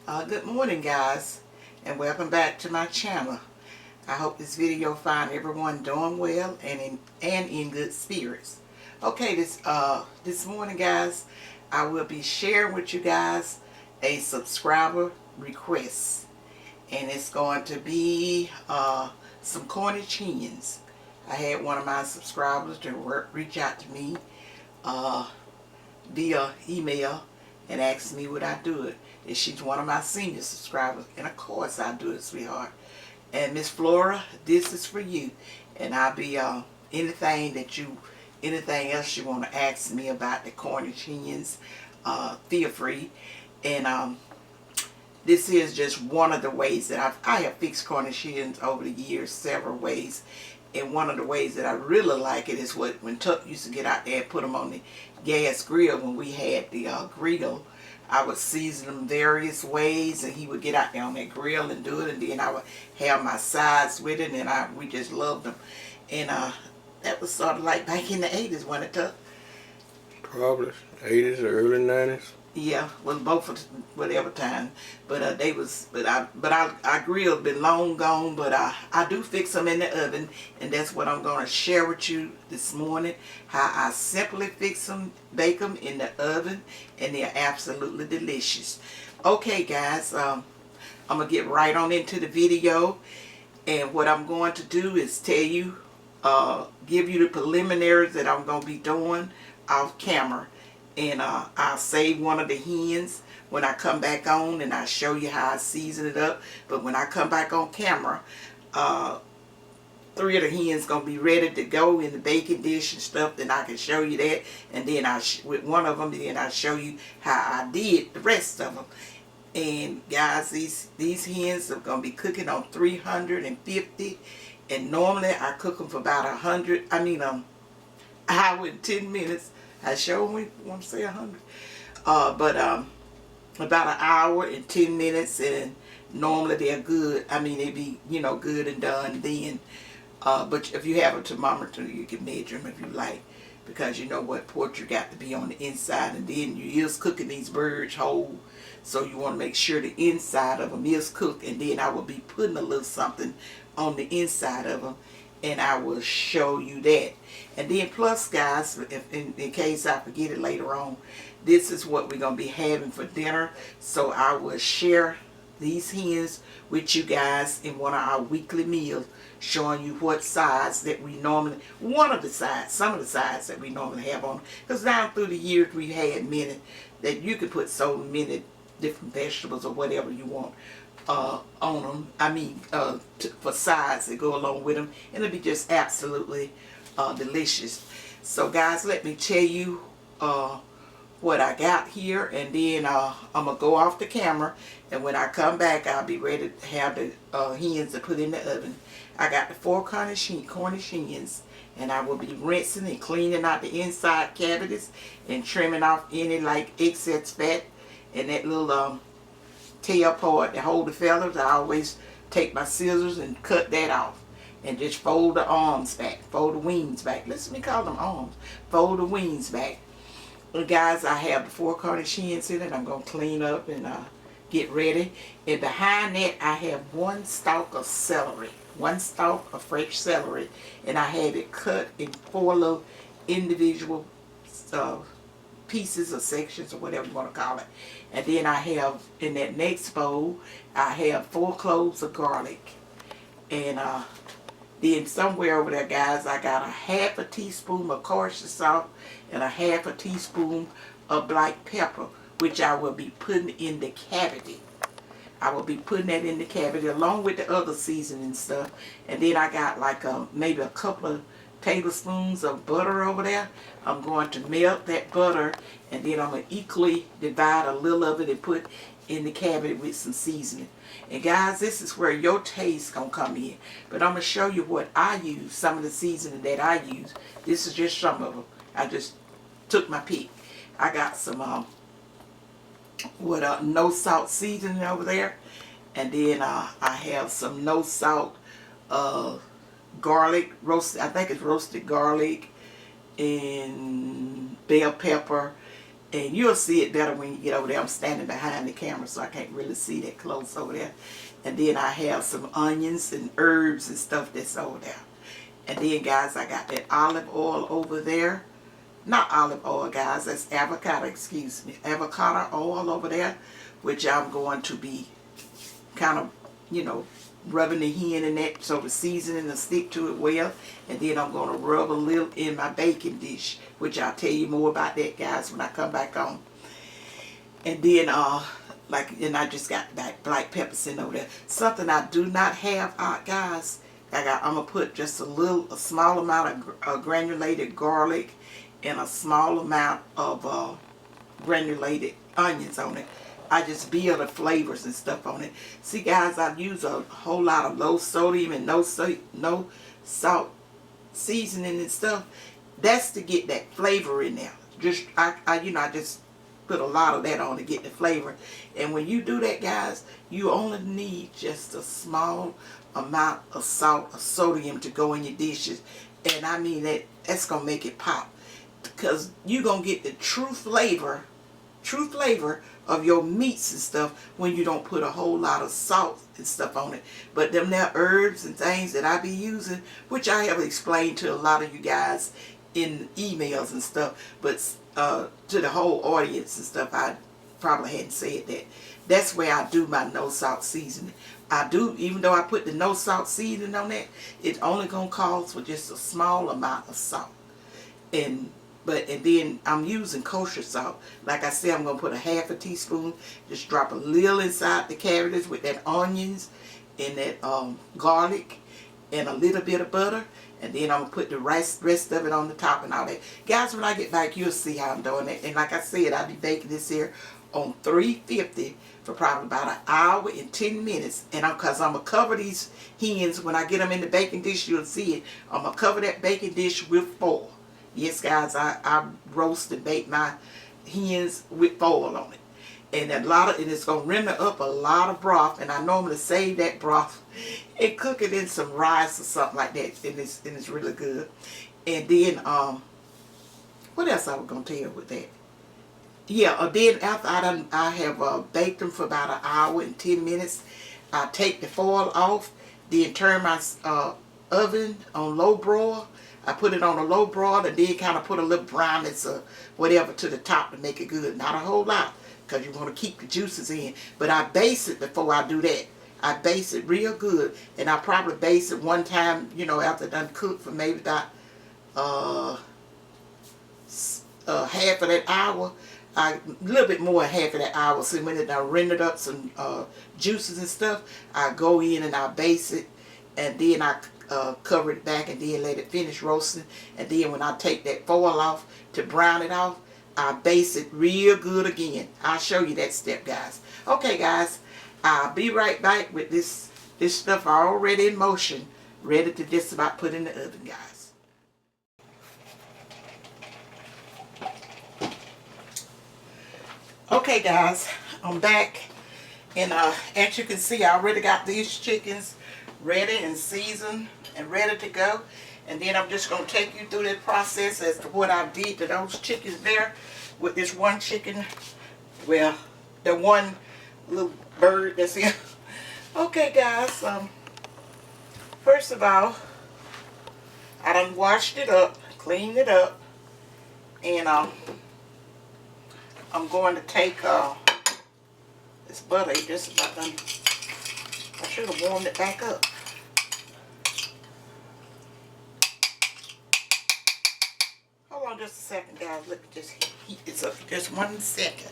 Good morning, guys, and welcome back to my channel. I hope this video find everyone doing well and in good spirits. Okay, this morning, guys, I will be sharing with you guys a subscriber request, and it's going to be some Cornish hens. I had one of my subscribers to reach out to me via email and asked me would I do it. And she's one of my senior subscribers, and of course I do it, sweetheart. And Miss Flora, this is for you, and I'll be anything else you want to ask me about the Cornish hens, feel free. And this is just one of the ways that I have fixed Cornish hens over the years, several ways. And one of the ways that I really like it is when Tuck used to get out there and put them on the gas grill. When we had the grill, I would season them various ways, and he would get out there on that grill and do it, and then I would have my sides with it, and we just loved them. And that was sort of like back in the 80s, when it took. Probably 80s or early 90s. Yeah, well, both of whatever time, but I grilled been long gone, but I do fix them in the oven, and that's what I'm going to share with you this morning. How I simply fix them, bake them in the oven, and they're absolutely delicious. Okay, guys, I'm gonna get right on into the video, and what I'm going to do is tell you, give you the preliminaries that I'm gonna be doing off camera. And I'll save one of the hens when I come back on, and I'll show you how I season it up. But when I come back on camera, 3 of the hens going to be ready to go in the baking dish and stuff. Then I can show you that. And then with one of them, then I'll show you how I did the rest of them. And guys, these hens are going to be cooking on 350. And normally I cook them for about hour and 10 minutes. I sure want to say 100. But about an hour and 10 minutes, and normally they're good. I mean, they be, good and done then. But if you have a thermometer, you can measure them if you like, because you know what, pork you got to be on the inside, and then you is cooking these birds whole, so you want to make sure the inside of them is cooked. And then I will be putting a little something on the inside of them, and I will show you that. And then plus, guys, in case I forget it later on, this is what we're going to be having for dinner. So I will share these hens with you guys in one of our weekly meals, showing you what sides that we normally, some of the sides that we normally have on. Because down through the years we had many that you could put so many different vegetables or whatever you want on them. For sides that go along with them, and it'll be just absolutely delicious. So guys, let me tell you what I got here, and then I'm gonna go off the camera, and when I come back I'll be ready to have the hens to put in the oven. I got the 4 Cornish hens, and I will be rinsing and cleaning out the inside cavities and trimming off any excess fat and that little tail part that hold the feathers. I always take my scissors and cut that off, and just fold the arms back, fold the wings back. Let me call them arms. Fold the wings back. Well, guys, I have the 4 Cornish hens in it. I'm going to clean up and get ready. And behind that, I have 1 stalk of celery. 1 stalk of fresh celery. And I have it cut in 4 little individual pieces or sections or whatever you want to call it. And then I have, in that next bowl, I have 4 cloves of garlic. And then somewhere over there, guys, I got a half a teaspoon of kosher salt and a half a teaspoon of black pepper, which I will be putting in the cavity. I will be putting that in the cavity along with the other seasoning stuff. And then I got maybe a couple of tablespoons of butter over there. I'm going to melt that butter, and then I'm going to equally divide a little of it and put in the cavity with some seasoning. And guys, this is where your taste gonna come in. But I'm gonna show you what I use, some of the seasoning that I use. This is just some of them. I just took my pick. I got some no salt seasoning over there, and then I have some no salt garlic roasted. I think it's roasted garlic and bell pepper And you'll see it better when you get over there. I'm standing behind the camera, so I can't really see that close over there. And then I have some onions and herbs and stuff that's over there. And then, guys, I got that olive oil over there. Not olive oil, guys. That's avocado, excuse me. Avocado oil over there, which I'm going to be kind of, you know, rubbing the hen in that so the seasoning will stick to it well. And then I'm going to rub a little in my baking dish, which I'll tell you more about that, guys, when I come back on. And then and I just got that black pepper sitting over there. Something I do not have, guys, I'm gonna put just a small amount of granulated garlic and a small amount of granulated onions on it. I just build the flavors and stuff on it. See, guys, I use a whole lot of low sodium and no salt seasoning and stuff. That's to get that flavor in there. Just I just put a lot of that on to get the flavor. And when you do that, guys, you only need just a small amount of salt or sodium to go in your dishes. And I mean that's gonna make it pop, because you're gonna get the true flavor of your meats and stuff when you don't put a whole lot of salt and stuff on it. But them there herbs and things that I be using, which I have explained to a lot of you guys in emails and stuff, but to the whole audience and stuff, I probably hadn't said that. That's where I do my no salt seasoning. I do, even though I put the no salt seasoning on that, it's only gonna call for just a small amount of salt. And then I'm using kosher salt. Like I said, I'm gonna put a half a teaspoon, just drop a little inside the cabbages with that onions and that garlic and a little bit of butter. And then I'm going to put the rest of it on the top and all that. Guys, when I get back, you'll see how I'm doing it. And like I said, I'll be baking this here on 350 for probably about an hour and 10 minutes. And because I'm going to cover these hens, when I get them in the baking dish, you'll see it. I'm going to cover that baking dish with foil. Yes, guys, I roast and bake my hens with foil on it. And it's going to render up a lot of broth. And I normally save that broth and cook it in some rice or something like that. And it's really good. And then, what else I was going to tell you with that? Yeah, then after I have baked them for about an hour and 10 minutes, I take the foil off, then turn my oven on low broil. I put it on a low broil and then kind of put a little brownness or whatever to the top to make it good. Not a whole lot, because you want to keep the juices in. But I baste it before I do that. I baste it real good. And I probably baste it one time, you know, after done cooked for maybe about half of that hour. A little bit more than half of that hour. So when it done rendered up some juices and stuff, I go in and I baste it. And then I cover it back and then let it finish roasting. And then when I take that foil off to brown it off, I baste it real good again. I'll show you that step, guys. Okay, guys, I'll be right back with this stuff already in motion, ready to just about put in the oven, guys. Okay, guys, I'm back, and as you can see, I already got these chickens ready and seasoned and ready to go. And then I'm just going to take you through that process as to what I did to those chickens there with this one chicken. Well, the one little bird that's here. Okay, guys. First of all, I done washed it up, cleaned it up. And I'm going to take this butter. Just about done. I should have warmed it back up. Hold on just a second, guys. Let me just heat this up for just 1 second.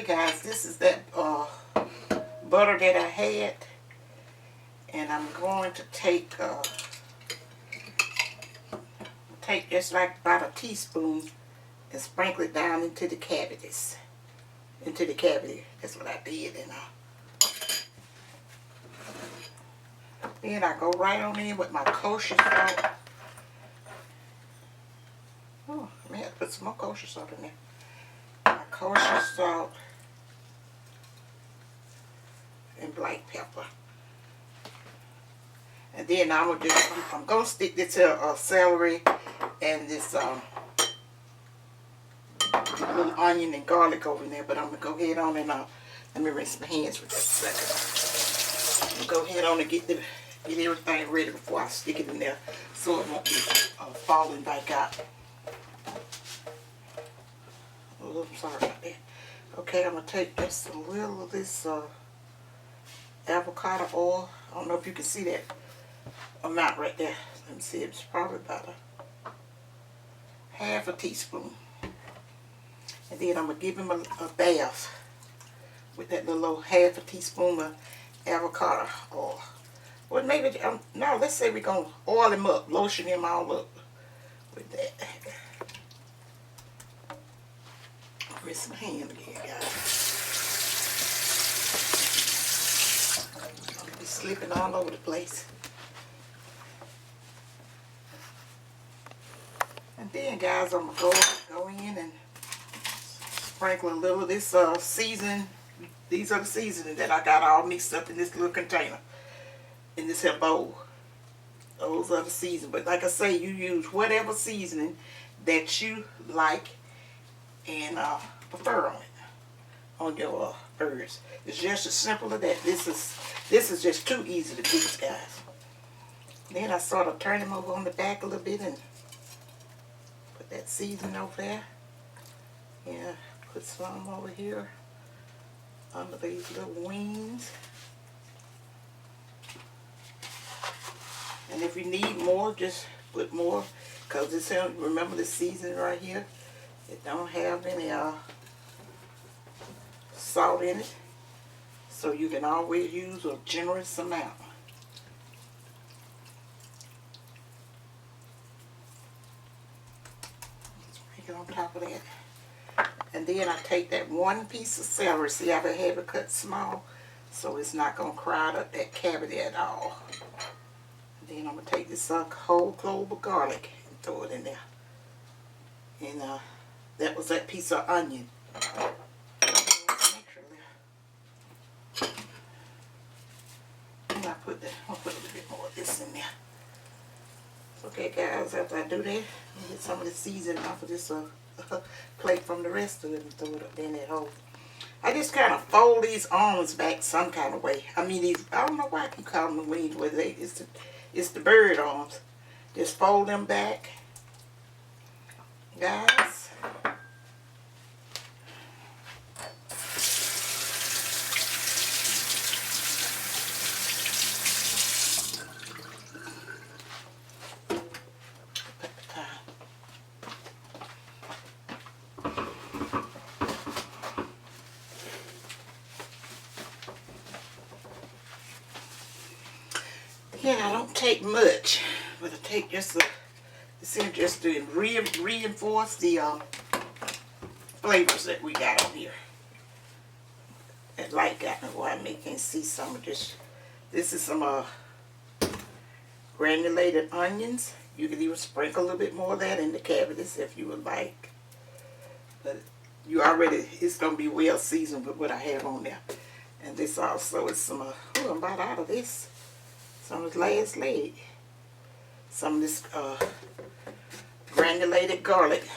guys, this is that butter that I had, and I'm going to take just like about a teaspoon and sprinkle it down into the cavities. Into the cavity. That's what I did. And then I go right on in with my kosher salt. Oh, I may have to put some more kosher salt in there. My kosher salt and black pepper. And then I'm gonna stick this celery and this little onion and garlic over in there. But I'm gonna go ahead on and let me rinse my hands for just a second. I'm gonna go ahead on and get everything ready before I stick it in there, so it won't be falling back out. Oh, I'm sorry about that. Okay, I'm gonna take just a little of this avocado oil. I don't know if you can see that amount right there. Let me see, it's probably about a half a teaspoon. And then I'm going to give him a bath with that little half a teaspoon of avocado oil. Well, maybe, no, let's say we're going to oil him up, lotion him all up with that. Rinse my hand again, guys. I'll be slipping all over the place. And then, guys, I'm going to go in and sprinkle a little of this seasoning. These are the seasoning that I got all mixed up in this little container, in this here bowl. Those are the seasoning. But like I say, you use whatever seasoning that you like and prefer on your birds. It's just as simple as that. This is just too easy to do, guys. Then I sort of turn them over on the back a little bit and put that seasoning over there. Yeah, put some over here under these little wings. And if you need more, just put more, because this, remember the seasoning right here, it don't have any salt in it, so you can always use a generous amount. Sprinkle on top of that. And then I take that one piece of celery. See, I have it cut small, so it's not going to crowd up that cavity at all. And then I'm going to take this whole clove of garlic and throw it in there. And that was that piece of onion. And I'll put a little bit more of this in there. Okay, guys, after I do that, I get some of the seasoning off of this plate from the rest of it and throw it up in that hole. I just kind of fold these arms back some kind of way. I mean, I don't know why I keep calling them wings, but it's the bird arms. Just fold them back, guys. Again, I don't take much, but I take just to reinforce the flavors that we got on here. That light got me where I can't see some of this. This is some granulated onions. You can even sprinkle a little bit more of that in the cavities if you would like. But it's going to be well seasoned with what I have on there. And this also is some, I'm about out of this. Some of this last leg. Some of this granulated garlic.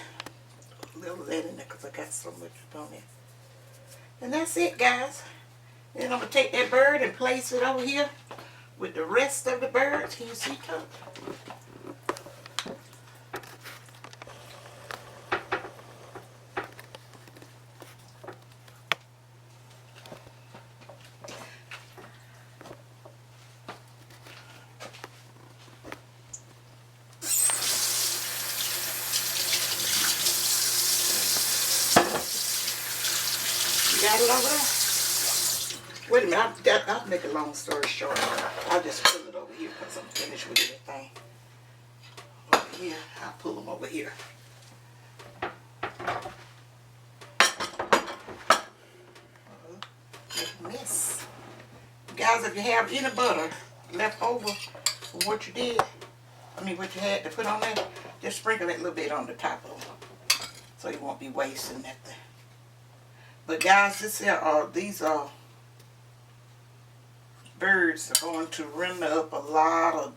A little of that in there because I got so much on there. And that's it, guys. Then I'm going to take that bird and place it over here with the rest of the birds. Can you see, Coach? You got it over there? Wait a minute, I'll make a long story short. I'll just pull it over here because I'm finished with everything. Over here, I'll pull them over here. Make a mess. Guys, if you have any butter left over from what you did, what you had to put on there, just sprinkle that little bit on the top of them so you won't be wasting that thing. But guys, these birds are going to render up a lot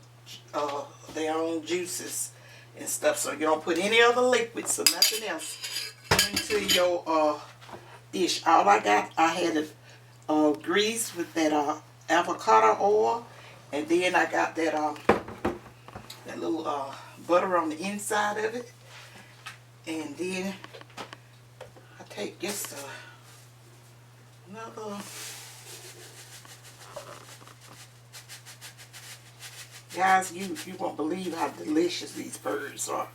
of their own juices and stuff, so you don't put any other liquids or nothing else into your dish. All I had grease with that avocado oil, and then I got that little butter on the inside of it, and then I take just another. Guys, you won't believe how delicious these birds are.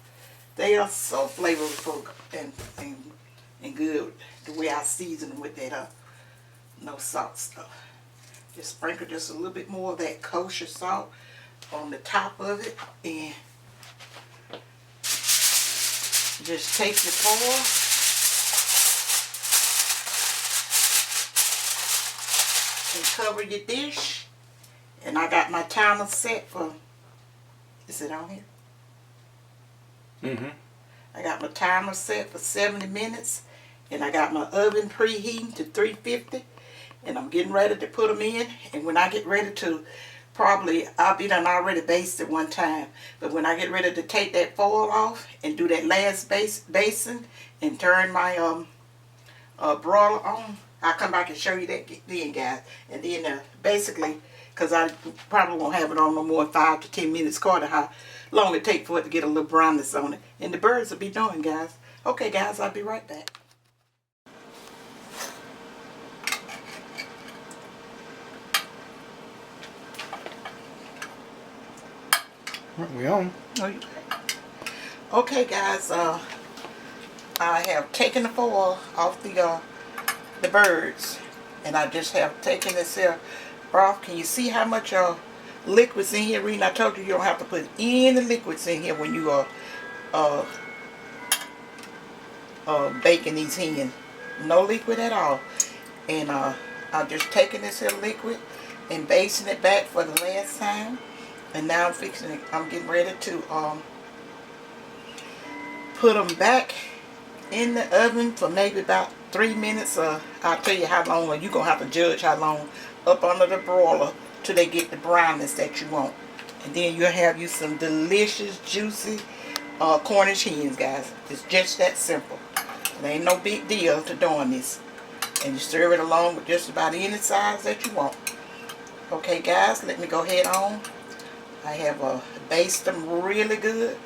They are so flavorful and good the way I season them with that no salt stuff. Just sprinkle just a little bit more of that kosher salt on the top of it, and just take your foil and cover your dish. And I got my timer set for, is it on here? Mm-hmm. I got my timer set for 70 minutes. And I got my oven preheating to 350. And I'm getting ready to put them in. And when I get ready to, I'll be done already basted one time. But when I get ready to take that foil off and do that last basin and turn my broiler on, I'll come back and show you that then, guys. And then basically, because I probably won't have it on no more than 5 to 10 minutes, according to how long it takes for it to get a little brownness on it. And the birds will be done, guys. Okay, guys, I'll be right back. We on? Okay, guys, I have taken the foil off the birds, and I just have taken this here broth. Can you see how much liquids in here? Rena, I told you don't have to put any liquids in here when you are baking these hens. No liquid at all. And I've just taken this here liquid and basting it back for the last time. And now I'm getting ready to put them back in the oven for maybe about 3 minutes. I'll tell you how long, or you're going to have to judge how long, up under the broiler till they get the brownness that you want. And then you'll have you some delicious, juicy Cornish hens, guys. It's just that simple. There ain't no big deal to doing this. And you serve it along with just about any size that you want. Okay, guys, let me go ahead on. I have basted them really good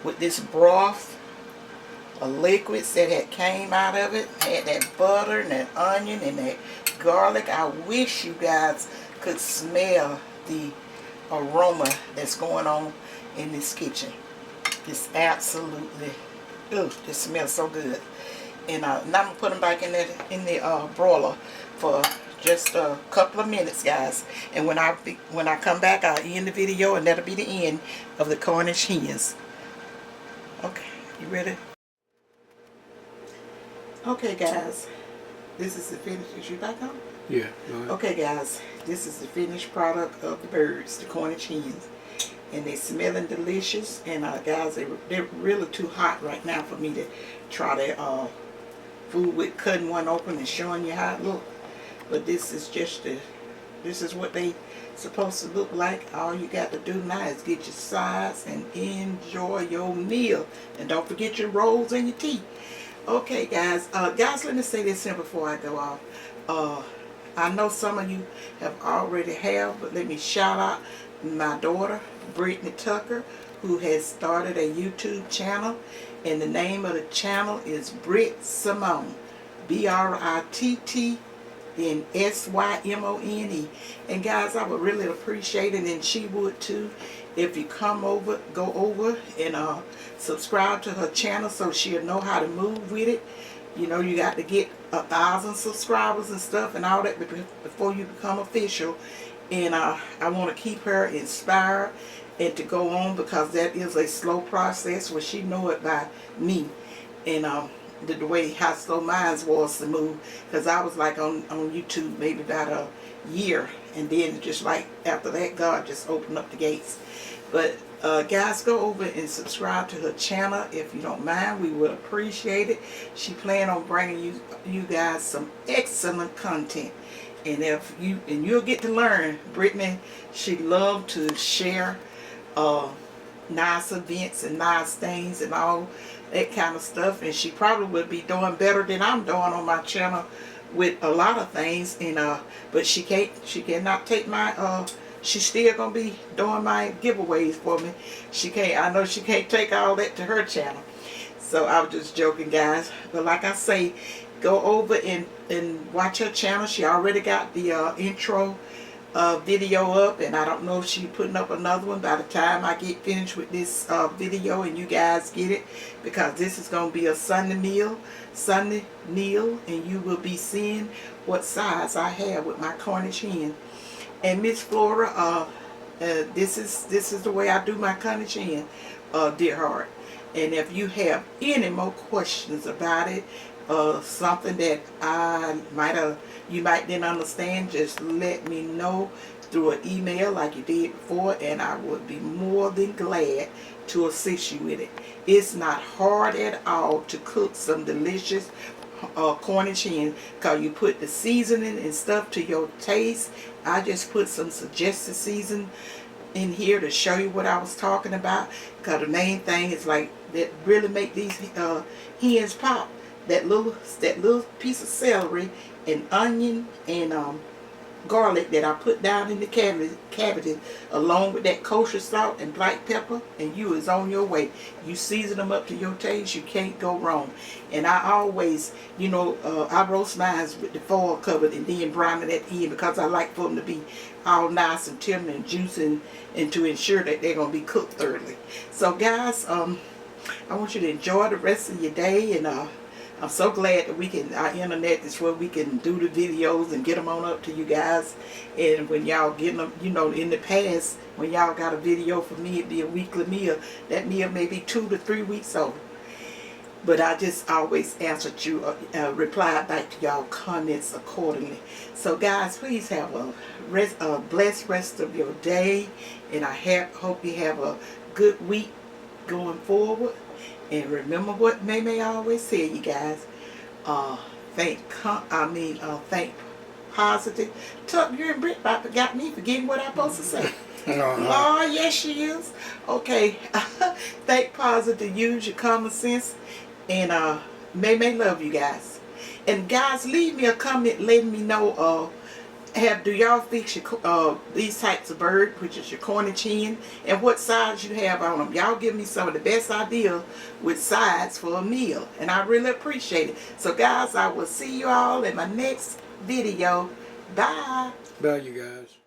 with this broth, liquids that had came out of it. Had that butter and that onion and that garlic. I wish you guys could smell the aroma that's going on in this kitchen. It's absolutely, it smells so good. And now I'm gonna put them back in the broiler for just a couple of minutes, guys. And when I come back, I'll end the video, and that'll be the end of the Cornish hens. Okay, you ready? Okay, guys, this is the finished. Is you back on? Yeah. Go ahead. Okay, guys, this is the finished product of the birds, the Cornish hens, and they're smelling delicious. And guys, they're really too hot right now for me to try their food with cutting one open and showing you how it looks. But this is this is what they supposed to look like. All you got to do now is get your sides and enjoy your meal. And don't forget your rolls and your tea. Okay, guys. Guys, let me say this here before I go off. I know some of you have already but let me shout out my daughter, Brittany Tucker, who has started a YouTube channel. And the name of the channel is Britt Simone. BRITT. Then SYMONE. And guys, I would really appreciate it, and she would too, if you go over and subscribe to her channel so she'll know how to move with it. You know, you got to get 1,000 subscribers and stuff and all that before you become official. And I want to keep her inspired and to go on, because that is a slow process. Well, she know it by me. And the way how slow mine was to move, because I was like on YouTube maybe about a year, and then just like after that, God just opened up the gates. But guys, go over and subscribe to her channel if you don't mind. We would appreciate it. She plan on bringing you guys some excellent content, and you'll get to learn. Brittany, she loved to share nice events and nice things and all that kind of stuff, and she probably would be doing better than I'm doing on my channel with a lot of things. And but she cannot take my she's still gonna be doing my giveaways for me. I know she can't take all that to her channel. So I was just joking, guys. But like I say, go over and watch her channel. She already got the intro video up, and I don't know if she's putting up another one by the time I get finished with this video and you guys get it, because this is going to be a Sunday meal, and you will be seeing what size I have with my Cornish hen. And Miss Flora, this is the way I do my Cornish hen, dear heart. And if you have any more questions about it, something that you might didn't understand, just let me know through an email like you did before, and I would be more than glad to assist you with it. It's not hard at all to cook some delicious Cornish hen, because you put the seasoning and stuff to your taste. I just put some suggested season in here to show you what I was talking about, because the main thing is like that really make these hens pop. That little piece of celery and onion and garlic that I put down in the cavity, along with that kosher salt and black pepper, and you is on your way. You season them up to your taste, you can't go wrong. And I always, you know, I roast mine with the foil covered and then brown it at the end, because I like for them to be all nice and tender and juicy, and to ensure that they're going to be cooked thoroughly. So guys, I want you to enjoy the rest of your day, and I'm so glad that our internet is where we can do the videos and get them on up to you guys. And when y'all get them, you know, in the past, when y'all got a video for me, it'd be a weekly meal. That meal may be 2 to 3 weeks old. But I just always answered you, reply back to y'all comments accordingly. So guys, please have a blessed rest of your day. And I hope you have a good week going forward. And remember what May always said, you guys. Think positive. Tuck, you and Britt got me forgetting what I'm supposed to say. Oh, yes, she is. Okay. Think positive. Use your common sense. And May love you guys. And guys, leave me a comment letting me know do y'all fix your these types of bird, which is your Cornish hen, and what sides you have on them. Y'all give me some of the best ideas with sides for a meal, and I really appreciate it. So guys, I will see you all in my next video. Bye. Bye, you guys.